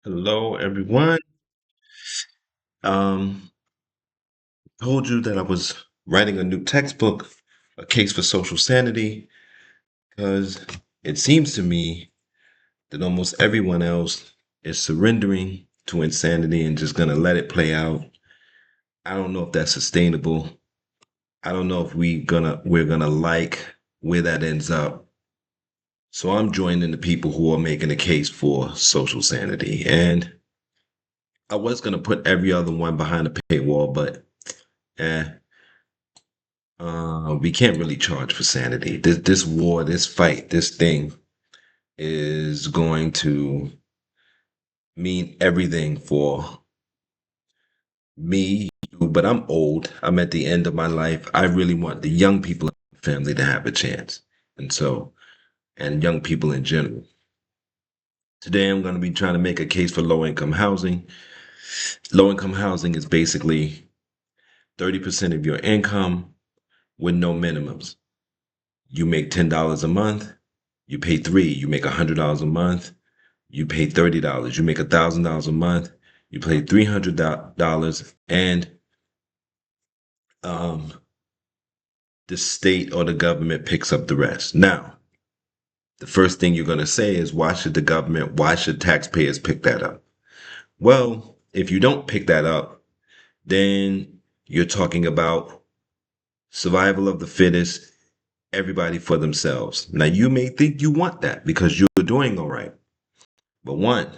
Hello, everyone. Um, told you that I was writing a new textbook, A Case for Social Sanity, because it seems to me that almost everyone else is surrendering to insanity and just gonna let it play out. I don't know if that's sustainable. I don't know if we're gonna like where that ends up. So I'm joining the people who are making a case for social sanity. And I was gonna put every other one behind a paywall, but eh, we can't really charge for sanity. This war, this fight, this thing is going to mean everything for me. But I'm old. I'm at the end of my life. I really want the young people in my family to have a chance. And young people in general. Today, I'm going to be trying to make a case for low income housing. Low income housing is basically 30% of your income with no minimums. You make $10 a month, you pay three, you make $100 a month, you pay $30, you make $1,000 a month, you pay $300, and um, the state or the government picks up the rest. Now, the first thing you're going to say is, why should taxpayers pick that up? Well, if you don't pick that up, then you're talking about survival of the fittest, everybody for themselves. Now, you may think you want that because you're doing all right. But one,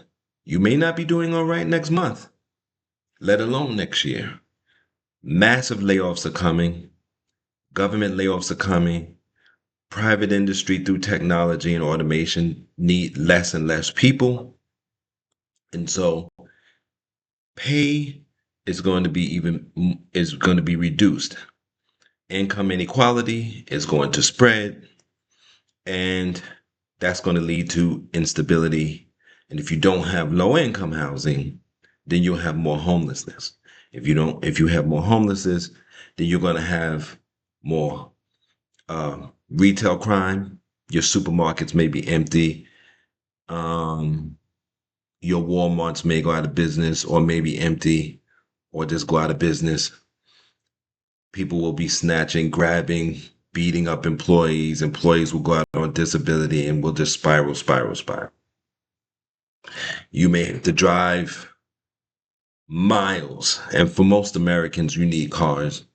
you may not be doing all right next month, let alone next year. Massive layoffs are coming. Government layoffs are coming. Private industry through technology and automation need less and less people. And so pay is going to be reduced. Income inequality is going to spread, and that's going to lead to instability. And if you don't have low income housing, then you'll have more homelessness. If you have more homelessness, then you're going to have more retail crime. Your supermarkets may be empty. Um, your Walmarts may go out of business or may be empty or just go out of business. People will be snatching, grabbing, beating up employees. Employees will go out on disability and will just spiral, spiral, spiral. You may have to drive miles. And for most Americans, you need cars.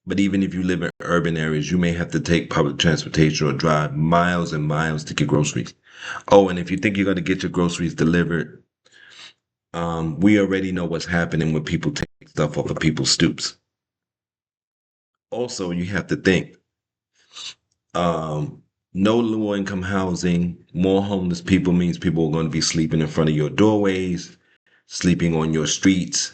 But even if you live in urban areas, you may have to take public transportation or drive miles and miles to get groceries. Oh, and if you think you're going to get your groceries delivered, we already know what's happening when people take stuff off of people's stoops. Also, you have to think no low income housing, more homeless people means people are going to be sleeping in front of your doorways, sleeping on your streets,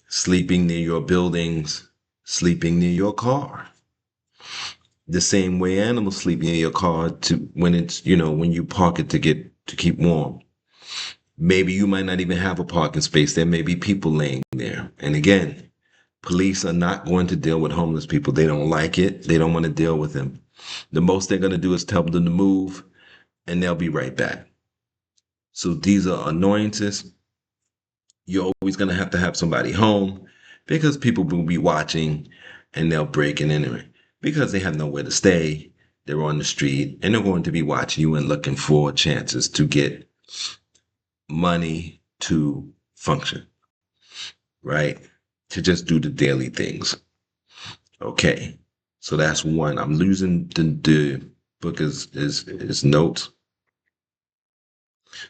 sleeping near your buildings, sleeping near your car. The same way animals sleep in your car to when it's, when you park it to keep warm. Maybe you might not even have a parking space. There may be people laying there. And again, police are not going to deal with homeless people. They don't like it. They don't want to deal with them. The most they're going to do is tell them to move and they'll be right back. So these are annoyances. You're always going to have somebody home because people will be watching and they'll break and enter because they have nowhere to stay. They're on the street and they're going to be watching you and looking for chances to get money to function, right? To just do the daily things. Okay. So that's one. I'm losing the book is notes.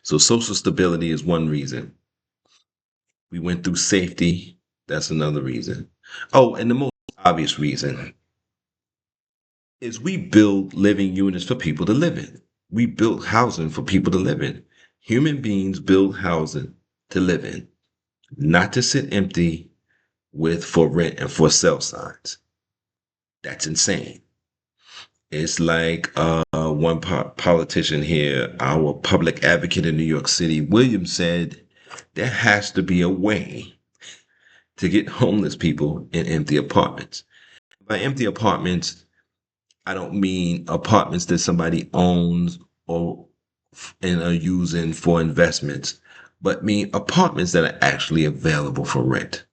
So social stability is one reason. We went through safety. That's another reason. Oh, and the most obvious reason is we build living units for people to live in. We build housing for people to live in. Human beings build housing to live in, not to sit empty with for rent and for sale signs. That's insane. It's like one politician here, our public advocate in New York City, Williams, said there has to be a way to get homeless people in empty apartments. By empty apartments, I don't mean apartments that somebody owns or and are using for investments, but mean apartments that are actually available for rent.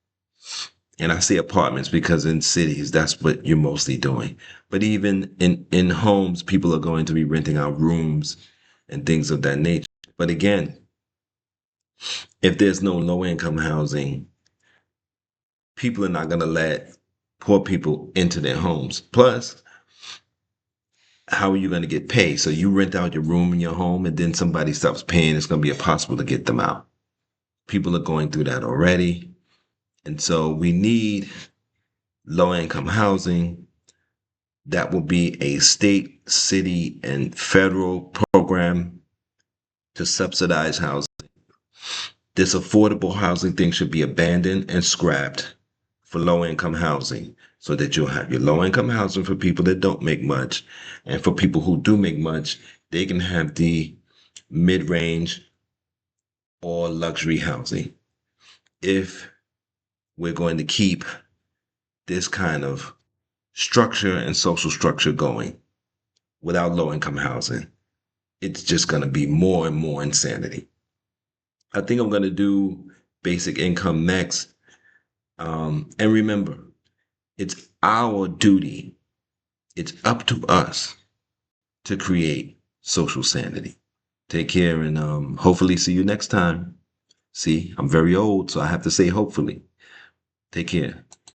And I say apartments because in cities, that's what you're mostly doing. But even in homes, people are going to be renting out rooms and things of that nature. But again, if there's no low income housing, people are not going to let poor people into their homes. Plus, how are you going to get paid? So you rent out your room in your home and then somebody stops paying, it's going to be impossible to get them out. People are going through that already. And so we need low income housing that will be a state, city, and federal program to subsidize housing. This affordable housing thing should be abandoned and scrapped for low income housing so that you'll have your low income housing for people that don't make much. And for people who do make much, they can have the mid range or luxury housing. If we're going to keep this kind of structure and social structure going without low income housing, it's just going to be more and more insanity. I think I'm going to do basic income next. And remember, it's our duty, it's up to us to create social sanity. Take care and hopefully see you next time. See, I'm very old, so I have to say hopefully. Take care.